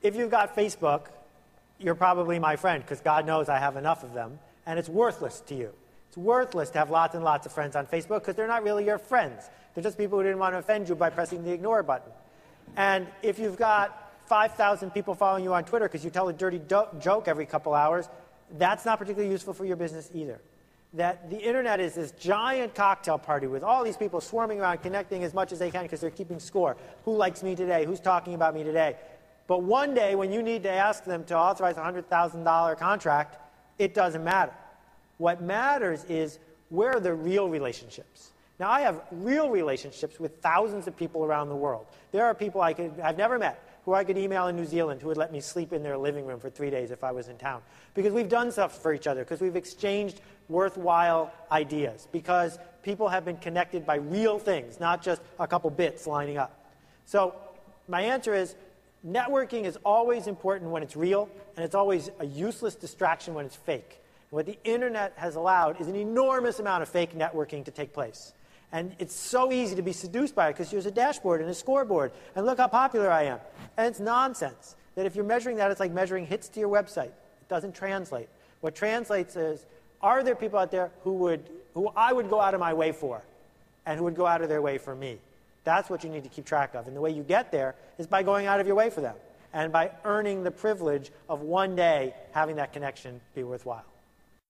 If you've got Facebook, you're probably my friend, because God knows I have enough of them, and it's worthless to you. It's worthless to have lots and lots of friends on Facebook, because they're not really your friends. They're just people who didn't want to offend you by pressing the ignore button. And if you've got 5,000 people following you on Twitter because you tell a dirty joke every couple hours, that's not particularly useful for your business either. That the internet is this giant cocktail party with all these people swarming around, connecting as much as they can because they're keeping score. Who likes me today? Who's talking about me today? But one day when you need to ask them to authorize a $100,000 contract, it doesn't matter. What matters is, where are the real relationships? Now, I have real relationships with thousands of people around the world. There are people I've never met who I could email in New Zealand who would let me sleep in their living room for 3 days if I was in town. Because we've done stuff for each other, because we've exchanged worthwhile ideas, because people have been connected by real things, not just a couple bits lining up. So my answer is, networking is always important when it's real, and it's always a useless distraction when it's fake. And what the internet has allowed is an enormous amount of fake networking to take place. And it's so easy to be seduced by it because there's a dashboard and a scoreboard, and look how popular I am. And it's nonsense. That if you're measuring that, it's like measuring hits to your website. It doesn't translate. What translates is, are there people out there who I would go out of my way for, and who would go out of their way for me? That's what you need to keep track of. And the way you get there is by going out of your way for them, and by earning the privilege of one day having that connection be worthwhile.